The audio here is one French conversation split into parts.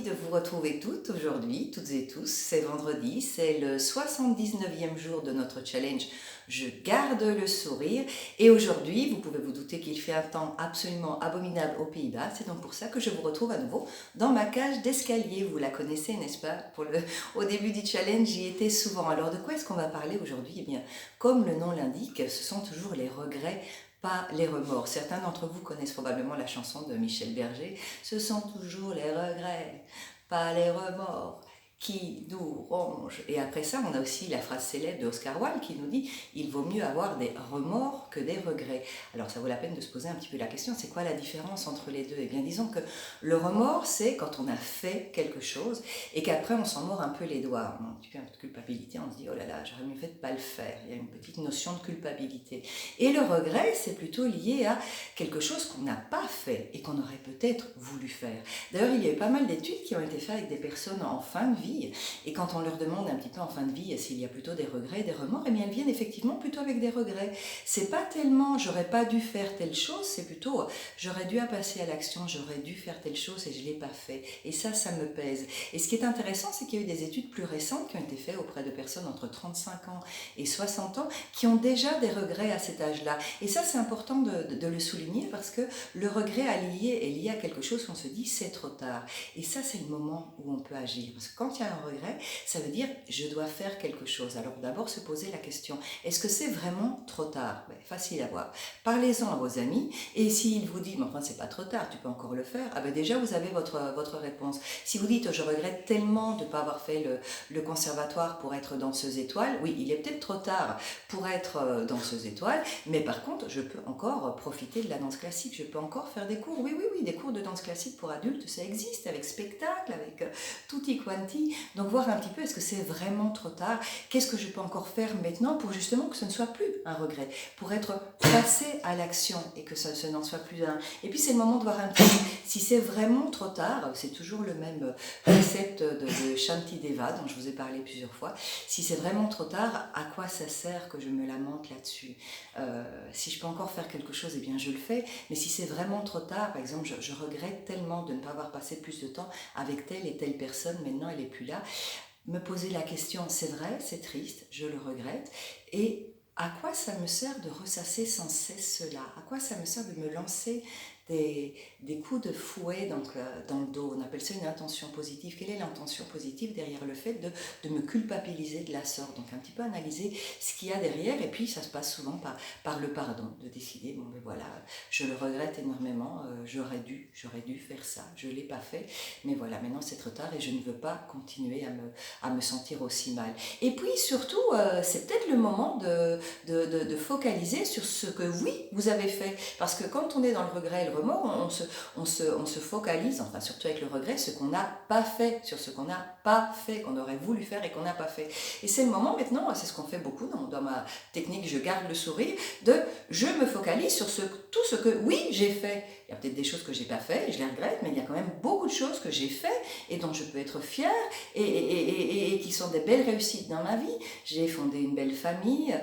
de vous retrouver toutes aujourd'hui, toutes et tous. C'est vendredi, c'est le 79e jour de notre challenge Je garde le sourire. Et aujourd'hui, vous pouvez vous douter qu'il fait un temps absolument abominable aux Pays-Bas. C'est donc pour ça que je vous retrouve à nouveau dans ma cage d'escalier. Vous la connaissez, n'est-ce pas? Au début du challenge, j'y étais souvent. Alors de quoi est-ce qu'on va parler aujourd'hui? Eh bien, comme le nom l'indique, ce sont toujours les regrets, pas les remords. Certains d'entre vous connaissent probablement la chanson de Michel Berger. Ce sont toujours les regrets, pas les remords, qui nous rongent. Et après ça, on a aussi la phrase célèbre d'Oscar Wilde qui nous dit « Il vaut mieux avoir des remords que des regrets ». Alors ça vaut la peine de se poser un petit peu la question, c'est quoi la différence entre les deux? Eh bien disons que le remords, c'est quand on a fait quelque chose et qu'après on s'en mord un peu les doigts. On a un petit peu de culpabilité, on se dit « Oh là là, j'aurais mieux fait de ne pas le faire ». Il y a une petite notion de culpabilité. Et le regret, c'est plutôt lié à quelque chose qu'on n'a pas fait et qu'on aurait peut-être voulu faire. D'ailleurs, il y a eu pas mal d'études qui ont été faites avec des personnes en fin de vie. Et quand on leur demande un petit peu en fin de vie s'il y a plutôt des regrets, des remords, eh bien elles viennent effectivement plutôt avec des regrets. C'est pas tellement j'aurais pas dû faire telle chose, c'est plutôt j'aurais dû passer à l'action, j'aurais dû faire telle chose et je l'ai pas fait. Et ça me pèse. Et ce qui est intéressant, c'est qu'il y a eu des études plus récentes qui ont été faites auprès de personnes entre 35 ans et 60 ans qui ont déjà des regrets à cet âge-là. Et ça, c'est important de le souligner parce que le regret est lié à quelque chose qu'on se dit c'est trop tard. Et ça, c'est le moment où on peut agir. Parce que quand il y a un regret, ça veut dire je dois faire quelque chose. Alors d'abord se poser la question, est-ce que c'est vraiment trop tard? Facile à voir. Parlez-en à vos amis et s'ils vous disent, mais enfin c'est pas trop tard, tu peux encore le faire, déjà vous avez votre réponse. Si vous dites, je regrette tellement de ne pas avoir fait le conservatoire pour être danseuse étoile, oui, il est peut-être trop tard pour être danseuse étoile, mais par contre, je peux encore profiter de la danse classique, je peux encore faire des cours, oui, des cours de danse classique pour adultes, ça existe, avec spectacle, avec tutti quanti. Donc voir un petit peu, est-ce que c'est vraiment trop tard? Qu'est-ce que je peux encore faire maintenant pour justement que ce ne soit plus un regret, pour être passé à l'action et que ce n'en soit plus un. Et puis c'est le moment de voir un petit peu, si c'est vraiment trop tard, c'est toujours le même précepte de Shantideva dont je vous ai parlé plusieurs fois, si c'est vraiment trop tard, à quoi ça sert que je me lamente là-dessus? Si je peux encore faire quelque chose, eh bien je le fais, mais si c'est vraiment trop tard, par exemple, je regrette tellement de ne pas avoir passé plus de temps avec telle et telle personne, maintenant elle n'est plus là, me poser la question, c'est vrai, c'est triste, je le regrette, et à quoi ça me sert de ressasser sans cesse cela? À quoi ça me sert de me lancer des coups de fouet dans le dos? On appelle ça une intention positive. Quelle est l'intention positive derrière le fait de me culpabiliser de la sorte? Donc un petit peu analyser ce qu'il y a derrière, et puis ça se passe souvent par le pardon, de décider, bon ben voilà, je le regrette énormément, j'aurais dû faire ça, je ne l'ai pas fait, mais voilà, maintenant c'est trop tard et je ne veux pas continuer à me sentir aussi mal. Et puis surtout, c'est peut-être le moment de focaliser sur ce que oui, vous avez fait, parce que quand on est dans le regret et le remords, on se focalise, enfin surtout avec le regret, ce qu'on n'a pas fait, sur ce qu'on n'a pas fait, qu'on aurait voulu faire et qu'on n'a pas fait. Et c'est le moment maintenant, c'est ce qu'on fait beaucoup dans ma technique Je garde le sourire, je me focalise sur tout ce que oui j'ai fait. Il y a peut-être des choses que j'ai pas fait et je les regrette, mais il y a quand même beaucoup de choses que j'ai fait et dont je peux être fière et qui sont des belles réussites dans ma vie. J'ai fondé une belle famille,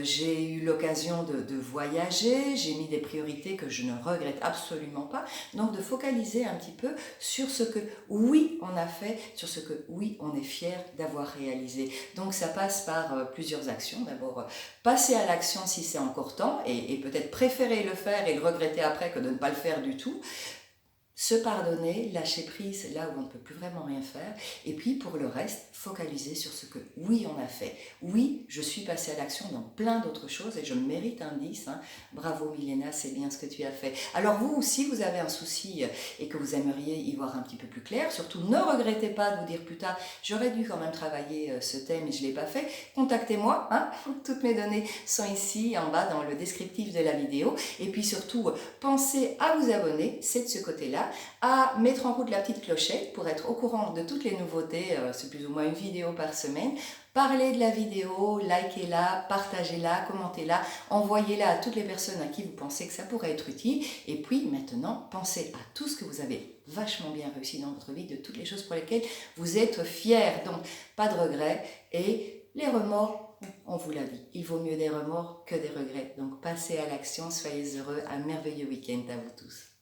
j'ai eu l'occasion de voyager, j'ai mis des priorités que je ne regrette absolument pas. Donc de focaliser un petit peu sur ce que oui on a fait, sur ce que oui on est fier d'avoir réalisé. Donc ça passe par plusieurs actions. D'abord passer à l'action si c'est encore temps et peut-être préférer le faire et le regretter après que de ne pas le faire du tout. Se pardonner, lâcher prise là où on ne peut plus vraiment rien faire, et puis pour le reste, focaliser sur ce que oui on a fait. Oui, je suis passée à l'action dans plein d'autres choses et je mérite un 10. Bravo Milena, c'est bien ce que tu as fait. Alors vous aussi, vous avez un souci et que vous aimeriez y voir un petit peu plus clair, surtout ne regrettez pas de vous dire plus tard, j'aurais dû quand même travailler ce thème et je ne l'ai pas fait. Contactez-moi, toutes mes données sont ici en bas dans le descriptif de la vidéo, et puis surtout, pensez à vous abonner, c'est de ce côté-là, à mettre en route la petite clochette pour être au courant de toutes les nouveautés, c'est plus ou moins une vidéo par semaine. Parlez de la vidéo, likez-la, partagez-la, commentez-la, envoyez-la à toutes les personnes à qui vous pensez que ça pourrait être utile. Et puis maintenant, pensez à tout ce que vous avez vachement bien réussi dans votre vie, de toutes les choses pour lesquelles vous êtes fiers. Donc, pas de regrets et les remords, on vous l'a dit, il vaut mieux des remords que des regrets. Donc, passez à l'action, soyez heureux, un merveilleux week-end à vous tous.